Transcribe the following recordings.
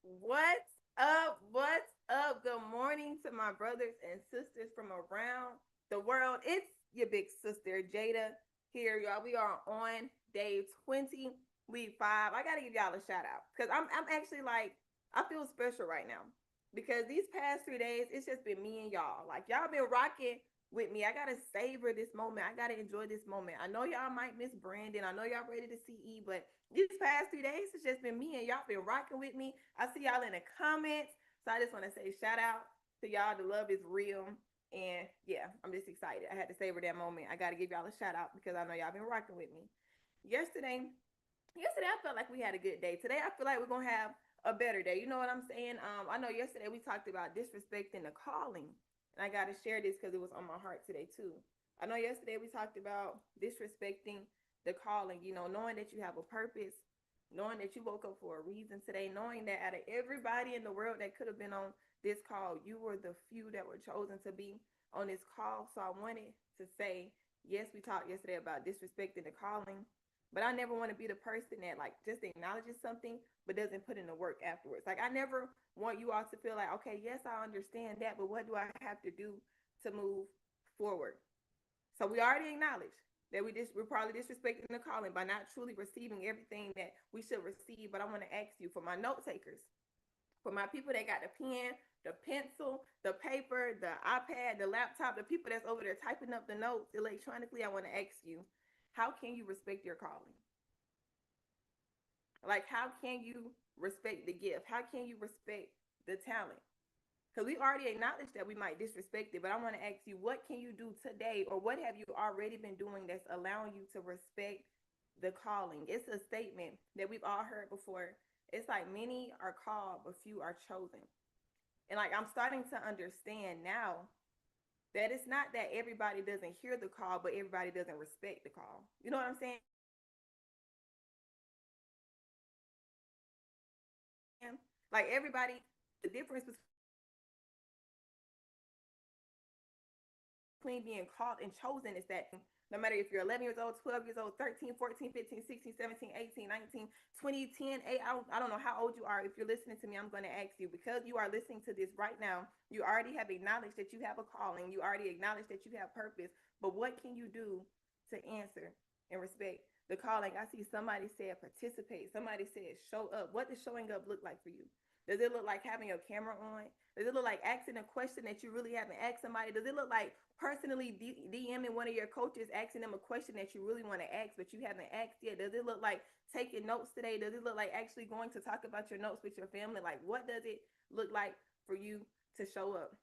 What's up? What's up? Good morning to my brothers and sisters from around the world. It's your big sister Jada here, y'all. We are on day 20, week 5. I gotta give y'all a shout out because I'm actually like I feel special right now because these past 3 days it's just been me and y'all. Like y'all been rocking with me. I gotta savor this moment. I gotta enjoy this moment. I know y'all might miss Brandon. I know y'all ready to see E, but these past 3 days it's just been me and y'all been rocking with me. I see y'all in the comments. So I just want to say shout out to y'all. The love is real. And yeah, I'm just excited. I had to savor that moment. I got to give y'all a shout out because I know y'all been rocking with me. Yesterday, yesterday I felt like we had a good day. Today I feel like we're gonna have a better day. You know what I'm saying? I know yesterday we talked about disrespecting the calling, and I got to share this because it was on my heart today too. I know yesterday we talked about disrespecting the calling. You know, knowing that you have a purpose, knowing that you woke up for a reason today, knowing that out of everybody in the world that could have been on this call, you were the few that were chosen to be on this call. So I wanted to say, yes, we talked yesterday about disrespecting the calling, but I never want to be the person that like just acknowledges something but doesn't put in the work afterwards. Like I never want you all to feel like, okay, yes, I understand that, but what do I have to do to move forward? So we already acknowledged that we're probably disrespecting the calling by not truly receiving everything that we should receive. But I want to ask you, for my note takers, for my people that got the pen, the pencil, the paper, the iPad, the laptop, the people that's over there typing up the notes electronically, I want to ask you, how can you respect your calling? Like, how can you respect the gift? How can you respect the talent? Because we already acknowledged that we might disrespect it, but I want to ask you, what can you do today, or what have you already been doing that's allowing you to respect the calling? It's a statement that we've all heard before. It's like many are called, but few are chosen. And like I'm starting to understand now that it's not that everybody doesn't hear the call, but everybody doesn't respect the call. You know what I'm saying? Like everybody, the difference between being called and chosen is that no matter if you're 11 years old, 12 years old, 13, 14, 15, 16, 17, 18, 19, 20, 10, 8, I don't know how old you are. If you're listening to me, I'm going to ask you, because you are listening to this right now, you already have acknowledged that you have a calling. You already acknowledged that you have purpose. But what can you do to answer and respect the calling? I see somebody said participate. Somebody said show up. What does showing up look like for you? Does it look like having your camera on? Does it look like asking a question that you really haven't asked somebody? Does it look like personally DMing one of your coaches, asking them a question that you really want to ask, but you haven't asked yet? Does it look like taking notes today? Does it look like actually going to talk about your notes with your family? Like, what does it look like for you to show up?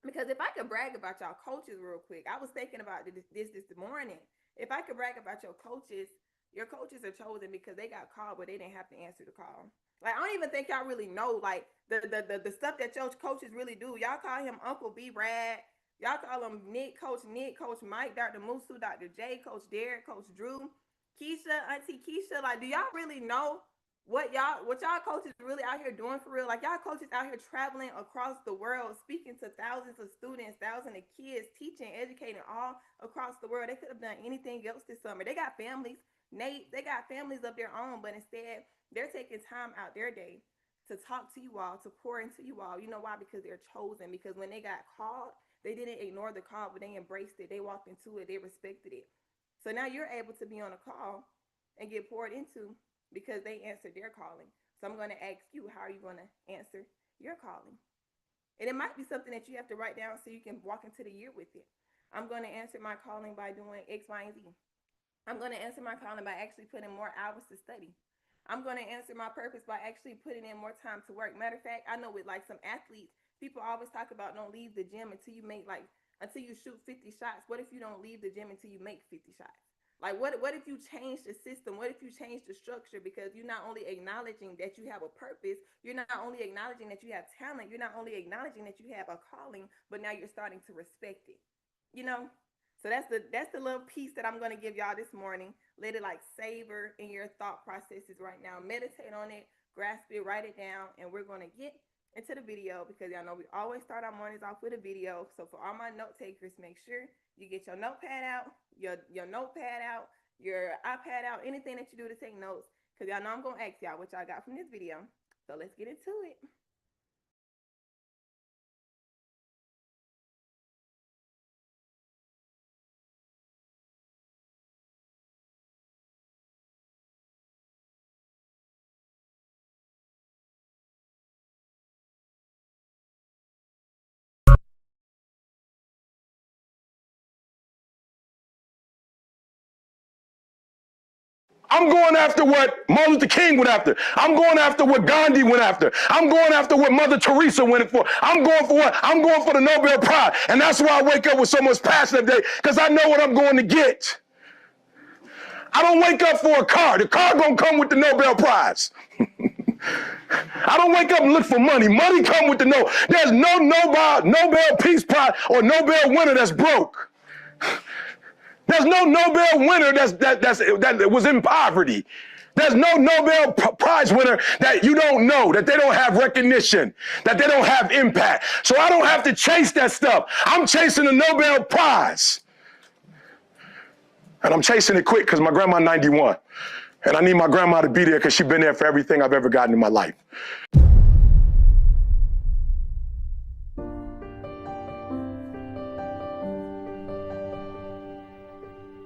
Because if I could brag about y'all coaches real quick, I was thinking about this morning. If I could brag about your coaches are chosen because they got called, but they didn't have to answer the call. Like I don't even think y'all really know like the stuff that your coaches really do. Y'all call him Uncle B Brad. Y'all call him Nick, Coach Mike, Dr. Musu, Dr. J, Coach Derek, Coach Drew, Keisha, Auntie Keisha. Like, do y'all really know what y'all coaches really out here doing for real? Like y'all coaches out here traveling across the world, speaking to thousands of students, thousands of kids, teaching, educating all across the world. They could have done anything else this summer. They got families. Nate, they got families of their own, but instead they're taking time out their day to talk to you all, to pour into you all. You know why? Because they're chosen. Because when they got called, they didn't ignore the call, but they embraced it. They walked into it. They respected it. So now you're able to be on a call and get poured into because they answered their calling. So I'm going to ask you, how are you going to answer your calling? And it might be something that you have to write down so you can walk into the year with it. I'm going to answer my calling by doing X, Y, and Z. I'm going to answer my calling by actually putting more hours to study. I'm going to answer my purpose by actually putting in more time to work. Matter of fact, I know with like some athletes, people always talk about don't leave the gym until you shoot 50 shots. What if you don't leave the gym until you make 50 shots? Like what if you change the system? What if you change the structure? Because you're not only acknowledging that you have a purpose, you're not only acknowledging that you have talent, you're not only acknowledging that you have a calling, but now you're starting to respect it. You know? So that's the little piece that I'm gonna give y'all this morning. Let it like savor in your thought processes right now. Meditate on it, grasp it, write it down, and we're gonna get into the video because y'all know we always start our mornings off with a video. So for all my note takers, make sure you get your notepad out, your notepad out, your iPad out, anything that you do to take notes. Cause y'all know I'm gonna ask y'all what y'all got from this video. So let's get into it. I'm going after what Martin Luther King went after. I'm going after what Gandhi went after. I'm going after what Mother Teresa went for. I'm going for what? I'm going for the Nobel Prize. And that's why I wake up with so much passion every day, because I know what I'm going to get. I don't wake up for a car. The car gonna come with the Nobel Prize. I don't wake up and look for money. Money come with the no. There's no Nobel Peace Prize or Nobel winner that's broke. There's no Nobel winner that was in poverty. There's no Nobel Prize winner that you don't know, that they don't have recognition, that they don't have impact. So I don't have to chase that stuff. I'm chasing the Nobel Prize. And I'm chasing it quick because my grandma's 91. And I need my grandma to be there because she's been there for everything I've ever gotten in my life.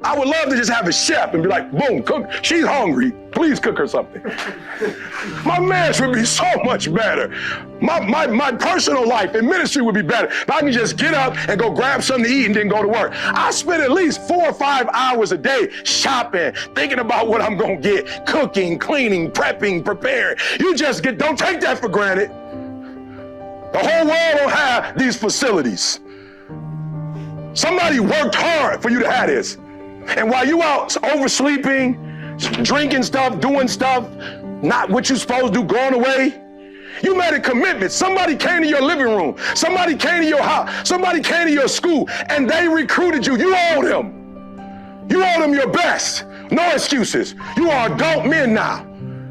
I would love to just have a chef and be like, boom, cook. She's hungry. Please cook her something. My marriage would be so much better. My personal life and ministry would be better if I can just get up and go grab something to eat and then go to work. I spend at least 4 or 5 hours a day shopping, thinking about what I'm going to get, cooking, cleaning, prepping, preparing. Don't take that for granted. The whole world don't have these facilities. Somebody worked hard for you to have this. And while you out oversleeping, drinking stuff, doing stuff, not what you're supposed to do, going away, you made a commitment. Somebody came to your living room. Somebody came to your house. Somebody came to your school, and they recruited you. You owe them. You owe them your best. No excuses. You are adult men now.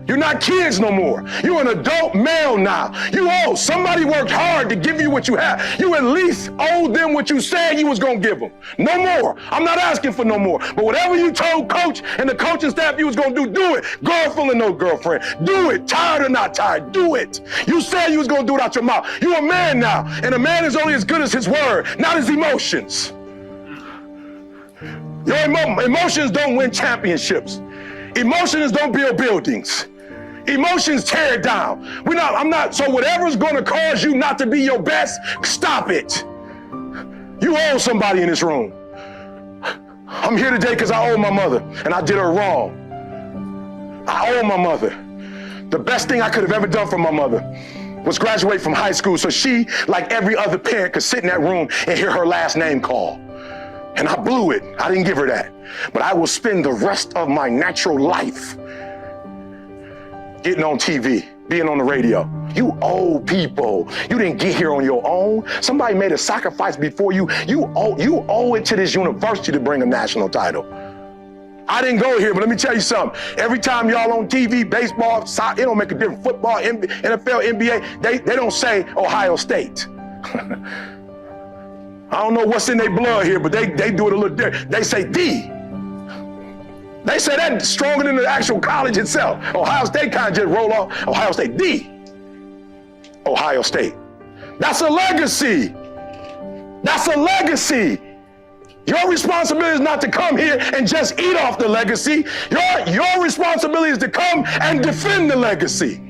You're not kids no more. You're an adult male now. You owe. Somebody worked hard to give you what you have. You at least owe them what you said you was going to give them. No more. I'm not asking for no more. But whatever you told coach and the coaching staff you was going to do it. Girlfriend or no girlfriend. Do it. Tired or not tired. Do it. You said you was going to do it out your mouth. You're a man now. And a man is only as good as his word, not his emotions. Your emotions don't win championships. Emotions don't build buildings. Emotions tear it down. So whatever's going to cause you not to be your best, stop it. You owe somebody in this room. I'm here today because I owe my mother, and I did her wrong. I owe my mother. The best thing I could have ever done for my mother was graduate from high school so she, like every other parent, could sit in that room and hear her last name call. And I blew it. I didn't give her that. But I will spend the rest of my natural life getting on TV, being on the radio. You owe people. You didn't get here on your own. Somebody made a sacrifice before you. You owe it to this university to bring a national title. I didn't go here, but let me tell you something. Every time y'all on TV, baseball, soccer, it don't make a difference. Football, NFL, NBA, they don't say Ohio State. I don't know what's in their blood here, but they do it a little different. They say D. They say that's stronger than the actual college itself. Ohio State kind of just roll off. Ohio State, D. Ohio State. That's a legacy. That's a legacy. Your responsibility is not to come here and just eat off the legacy. Your responsibility is to come and defend the legacy.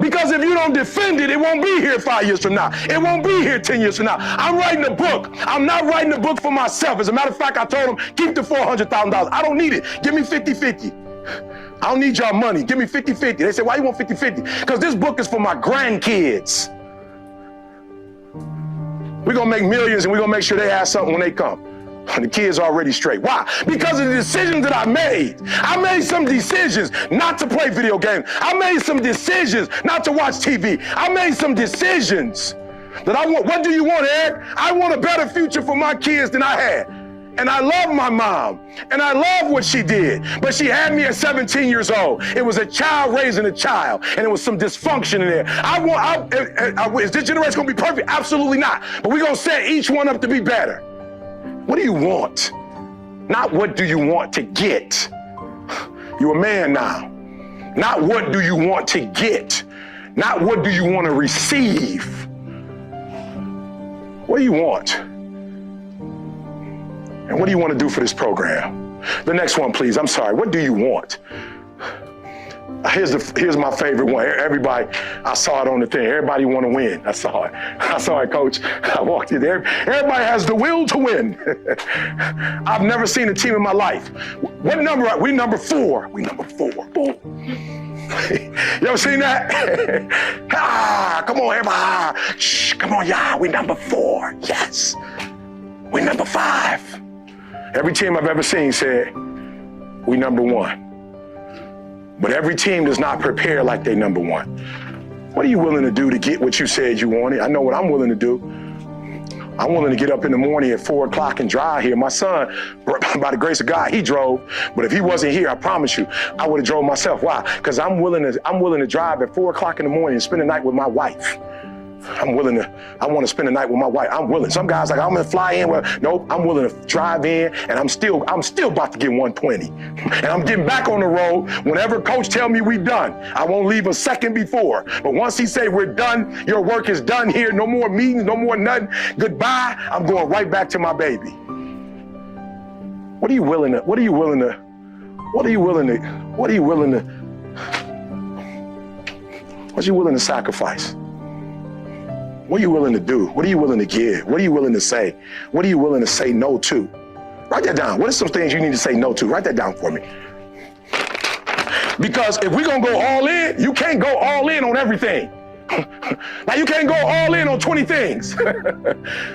Because if you don't defend it, it won't be here 5 years from now. It won't be here 10 years from now. I'm writing a book. I'm not writing a book for myself. As a matter of fact, I told them, keep the $400,000. I don't need it. Give me 50-50. I don't need y'all money. Give me 50-50. They said, why you want 50-50? Because this book is for my grandkids. We're going to make millions and we're going to make sure they have something when they come. The kids are already straight. Why? Because of the decisions that I made. I made some decisions not to play video games. I made some decisions not to watch TV. I made some decisions that I want. What do you want, Eric? I want a better future for my kids than I had. And I love my mom. And I love what she did. But she had me at 17 years old. It was a child raising a child. And there was some dysfunction in there. Is this generation going to be perfect? Absolutely not. But we're going to set each one up to be better. What do you want? Not what do you want to get. You're a man now. Not what do you want to get. Not what do you want to receive. What do you want? And what do you want to do for this program? The next one, please. I'm sorry. What do you want? Here's my favorite one. Everybody, I saw it on the thing. Everybody want to win. I saw it, Coach. I walked in there. Everybody has the will to win. I've never seen a team in my life. What number are we? Number 4. We number 4. Boom. You ever seen that? Come on, everybody. Shh, come on, y'all. We number 4. Yes. We number 5. Every team I've ever seen said, we number 1. But every team does not prepare like they number 1. What are you willing to do to get what you said you wanted? I know what I'm willing to do. I'm willing to get up in the morning at 4 o'clock and drive here. My son, by the grace of God, he drove. But if he wasn't here, I promise you, I would have drove myself. Why? Because I'm willing to drive at 4 o'clock in the morning and spend the night with my wife. I want to spend the night with my wife. I'm willing. Some guys like, I'm going to fly in. Well, nope, I'm willing to drive in, and I'm still about to get 120. And I'm getting back on the road. Whenever coach tell me we done, I won't leave a second before. But once he say we're done, your work is done here, no more meetings, no more nothing, goodbye, I'm going right back to my baby. What are you willing to sacrifice? What are you willing to do? What are you willing to give? What are you willing to say? What are you willing to say no to? Write that down. What are some things you need to say no to? Write that down for me. Because if we're going to go all in, you can't go all in on everything. Like you can't go all in on 20 things.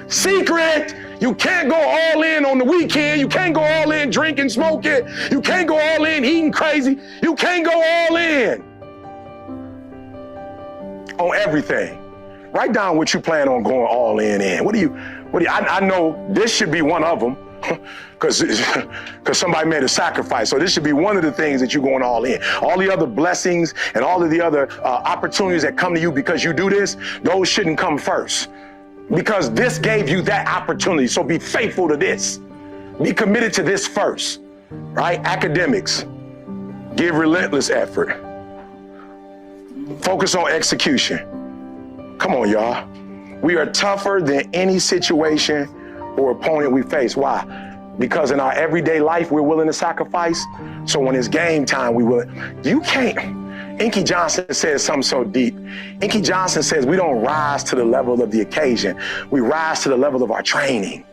Secret, you can't go all in on the weekend. You can't go all in drinking, smoking. You can't go all in eating crazy. You can't go all in on everything. Write down what you plan on going all in. I know this should be one of them because somebody made a sacrifice. So this should be one of the things that you're going all in. All the other blessings and all of the other opportunities that come to you because you do this, those shouldn't come first because this gave you that opportunity. So be faithful to this. Be committed to this first, right? Academics, give relentless effort. Focus on execution. Come on, y'all. We are tougher than any situation or opponent we face. Why? Because in our everyday life, we're willing to sacrifice. So when it's game time, we will. You can't. Inky Johnson says something so deep. Inky Johnson says we don't rise to the level of the occasion. We rise to the level of our training.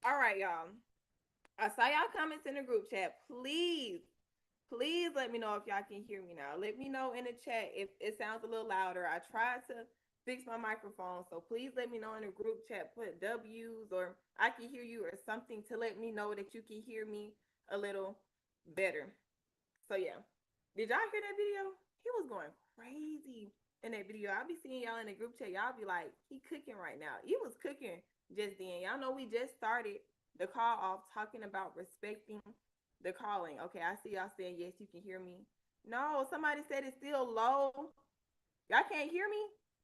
All right, y'all. I saw y'all comments in the group chat. Please let me know if y'all can hear me now. Let me know in the chat if it sounds a little louder. I tried to fix my microphone, so please let me know in the group chat. Put W's or I can hear you or something to let me know that you can hear me a little better. So yeah, did y'all hear that video? He was going crazy in that video. I'll be seeing y'all in the group chat. Y'all be like, he cooking right now. He was cooking just then. Y'all know we just started the call off talking about respecting the calling. Okay, I see y'all saying yes, you can hear me. No, somebody said it's still low. Y'all can't hear me?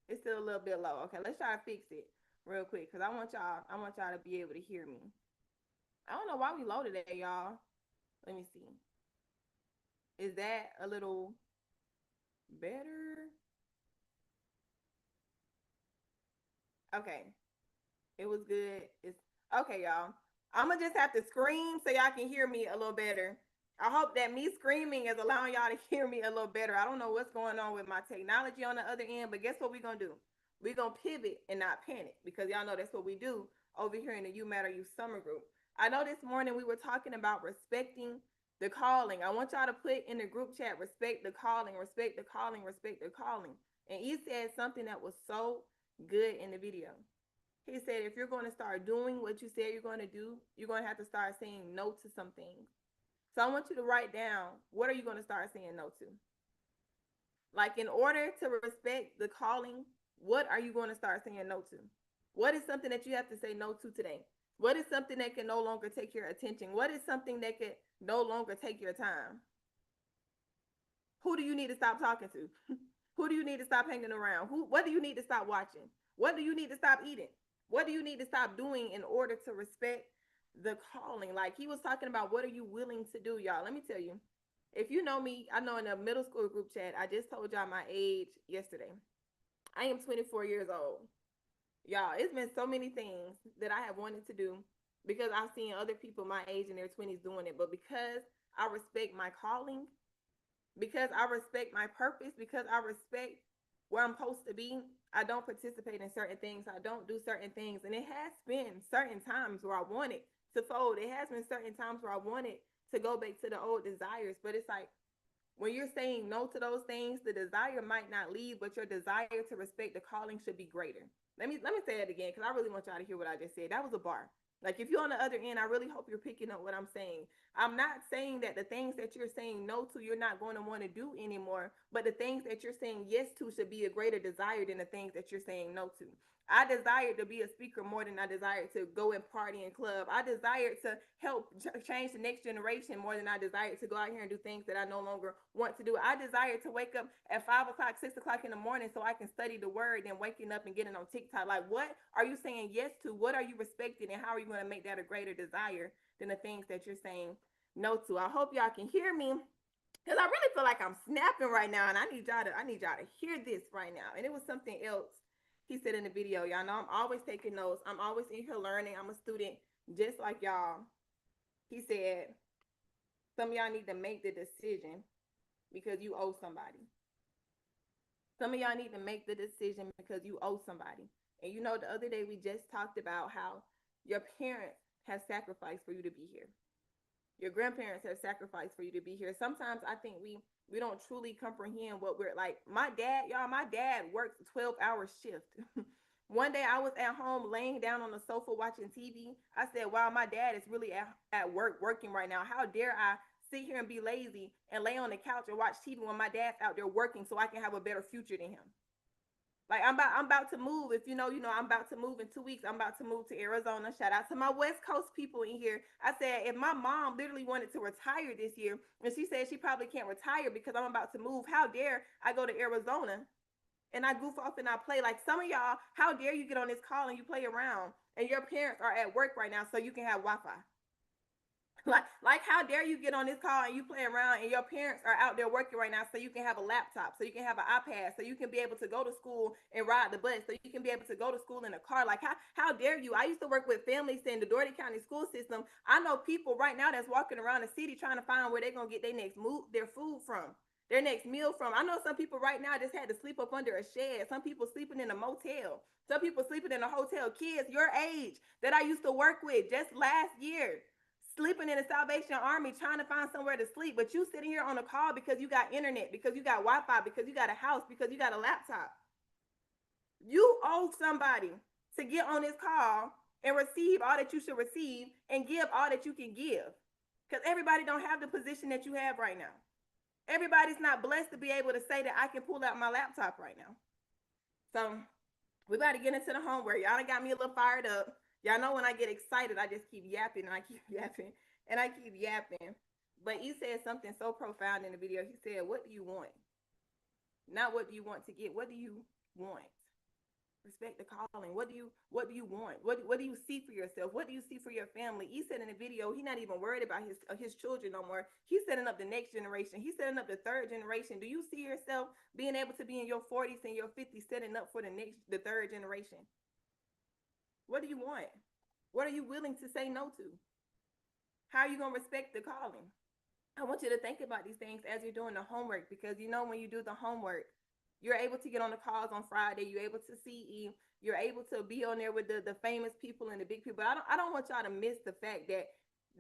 It's still a little bit low. Okay, let's try to fix it real quick because I want y'all to be able to hear me. I don't know why we low today, y'all. Let me see. Is that a little better? Okay. It was good. It's okay, y'all. I'm gonna just have to scream so y'all can hear me a little better. I hope that me screaming is allowing y'all to hear me a little better. I don't know what's going on with my technology on the other end, but guess what we're gonna do? We're gonna pivot and not panic because y'all know that's what we do over here in the You Matter You Summer Group. I know this morning we were talking about respecting the calling. I want y'all to put in the group chat, respect the calling, respect the calling, respect the calling. And he said something that was so good in the video. He said, if you're going to start doing what you said you're going to do, you're going to have to start saying no to some things. So I want you to write down, what are you going to start saying no to? Like in order to respect the calling, what are you going to start saying no to? What is something that you have to say no to today? What is something that can no longer take your attention? What is something that can no longer take your time? Who do you need to stop talking to? Who do you need to stop hanging around? What do you need to stop watching? What do you need to stop eating? What do you need to stop doing in order to respect the calling. Like he was talking about, what are you willing to do, y'all? Let me tell you. If you know me, I know in the middle school group chat, I just told y'all my age yesterday. I am 24 years old. Y'all, it's been so many things that I have wanted to do because I've seen other people my age in their 20s doing it. But because I respect my calling, because I respect my purpose, because I respect where I'm supposed to be, I don't participate in certain things. I don't do certain things. And it has been certain times where I wanted to fold. It has been certain times where I wanted to go back to the old desires. But it's like when you're saying no to those things, the desire might not leave, but your desire to respect the calling should be greater. Let me say that again because I really want y'all to hear what I just said. That was a bar. Like if you're on the other end, I really hope you're picking up what I'm saying. I'm not saying that the things that you're saying no to, you're not going to want to do anymore, but the things that you're saying yes to should be a greater desire than the things that you're saying no to. I desired to be a speaker more than I desired to go and party and club. I desired to help change the next generation more than I desired to go out here and do things that I no longer want to do. I desired to wake up at 5 o'clock, 6 o'clock in the morning so I can study the word and waking up and getting on TikTok. Like, what are you saying yes to? What are you respecting? And how are you going to make that a greater desire than the things that you're saying no to? I hope y'all can hear me. Because I really feel like I'm snapping right now, and I need y'all to hear this right now. And it was something else he said in the video. Y'all know I'm always taking notes. I'm always in here learning. I'm a student just like y'all. He said, some of y'all need to make the decision because you owe somebody. Some of y'all need to make the decision because you owe somebody. And you know, the other day we just talked about how your parents have sacrificed for you to be here. Your grandparents have sacrificed for you to be here. Sometimes I think we don't truly comprehend what we're like. My dad, y'all, my dad works a 12-hour shift. One day I was at home laying down on the sofa watching TV. I said, wow, my dad is really at work working right now. How dare I sit here and be lazy and lay on the couch and watch TV when my dad's out there working so I can have a better future than him. Like I'm about to move. If you know, I'm about to move in 2 weeks. I'm about to move to Arizona. Shout out to my West Coast people in here. I said, if my mom literally wanted to retire this year, and she said she probably can't retire because I'm about to move, how dare I go to Arizona and I goof off and I play? Like some of y'all, how dare you get on this call and you play around and your parents are at work right now so you can have Wi-Fi? Like how dare you get on this call and you play around and your parents are out there working right now so you can have a laptop, so you can have an iPad, so you can be able to go to school and ride the bus, so you can be able to go to school in a car. Like how dare you? I used to work with families in the Doherty County school system. I know people right now that's walking around the city trying to find where they're gonna get their food from, their next meal from. I know some people right now just had to sleep up under a shed. Some people sleeping in a motel. Some people sleeping in a hotel. Kids your age that I used to work with just last year sleeping in the Salvation Army trying to find somewhere to sleep, but you sitting here on a call because you got internet, because you got Wi-Fi, because you got a house, because you got a laptop. You owe somebody to get on this call and receive all that you should receive and give all that you can give, because everybody don't have the position that you have right now. Everybody's not blessed to be able to say that I can pull out my laptop right now. So we got to get into the homework. Y'all done got me a little fired up. Y'all know when I get excited, I just keep yapping and I keep yapping and I keep yapping. But he said something so profound in the video. He said, what do you want? Not what do you want to get. What do you want? Respect the calling. What do you want? What do you see for yourself? What do you see for your family? He said in the video, he's not even worried about his children no more. He's setting up the next generation. He's setting up the third generation. Do you see yourself being able to be in your 40s and your 50s setting up for the third generation? What do you want? What are you willing to say no to? How are you going to respect the calling? I want you to think about these things as you're doing the homework, because you know when you do the homework, you're able to get on the calls on Friday. You're able to see, you're able to be on there with the famous people and the big people. I don't want y'all to miss the fact that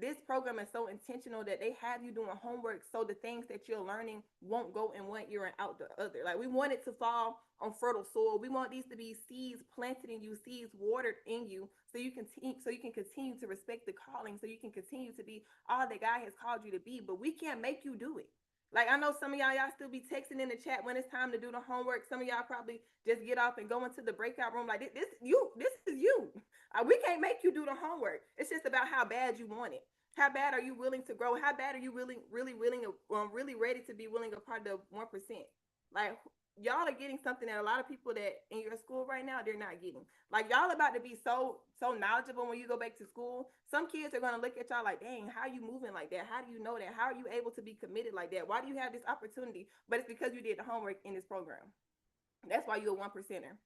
this program is so intentional that they have you doing homework so the things that you're learning won't go in one ear and out the other. Like we want it to fall on fertile soil. We want these to be seeds planted in you, seeds watered in you, so you can continue to respect the calling, so you can continue to be all that God has called you to be. But we can't make you do it. Like I know some of y'all still be texting in the chat when it's time to do the homework. Some of y'all probably just get off and go into the breakout room. Like this is you. We can't make you do the homework. It's just about how bad you want it. How bad are you willing to grow? How bad are you really willing, really ready to be willing a part of the 1%? Like y'all are getting something that a lot of people that in your school right now, they're not getting. Like, y'all about to be so knowledgeable when you go back to school. Some kids are going to look at y'all like, dang, how are you moving like that? How do you know that? How are you able to be committed like that? Why do you have this opportunity? But it's because you did the homework in this program. That's why you're a 1%er.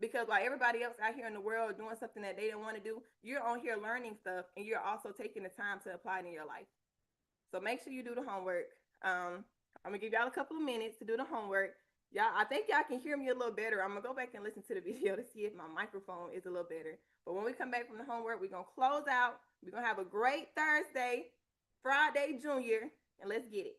Because while everybody else out here in the world doing something that they don't want to do, you're on here learning stuff, and you're also taking the time to apply it in your life. So make sure you do the homework. I'm gonna give y'all a couple of minutes to do the homework. Y'all, I think y'all can hear me a little better. I'm gonna go back and listen to the video to see if my microphone is a little better. But when we come back from the homework, we're gonna close out. We're gonna have a great Thursday, Friday Junior, and let's get it.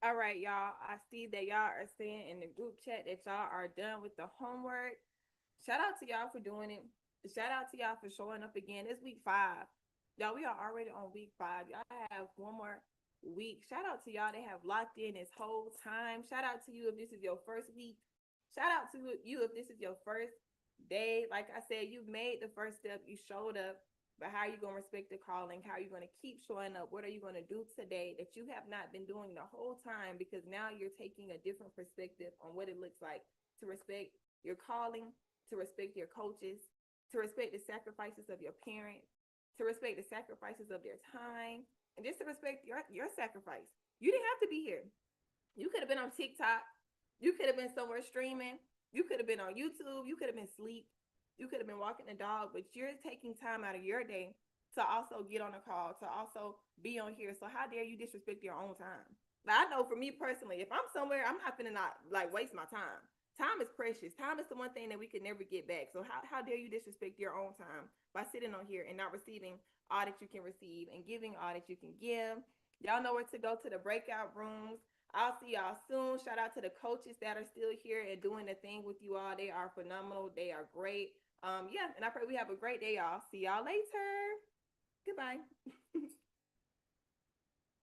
All right, y'all. I see that y'all are saying in the group chat that y'all are done with the homework. Shout out to y'all for doing it. Shout out to y'all for showing up again. It's week 5. Y'all, we are already on week 5. Y'all have one more week. Shout out to y'all that have locked in this whole time. Shout out to you if this is your first week. Shout out to you if this is your first day. Like I said, you've made the first step. You showed up. But how are you going to respect the calling? How are you going to keep showing up? What are you going to do today that you have not been doing the whole time? Because now you're taking a different perspective on what it looks like to respect your calling, to respect your coaches, to respect the sacrifices of your parents, to respect the sacrifices of their time, and just to respect your sacrifice. You didn't have to be here. You could have been on TikTok. You could have been somewhere streaming. You could have been on YouTube. You could have been asleep. You could have been walking the dog, but you're taking time out of your day to also get on a call, to also be on here. So how dare you disrespect your own time? Now, I know for me personally, if I'm somewhere, I'm not gonna not like waste my time. Time is precious. Time is the one thing that we could never get back. So how dare you disrespect your own time by sitting on here and not receiving all that you can receive and giving all that you can give? Y'all know where to go to the breakout rooms. I'll see y'all soon. Shout out to the coaches that are still here and doing the thing with you all. They are phenomenal. They are great. Yeah, and I pray we have a great day, y'all. See y'all later. Goodbye.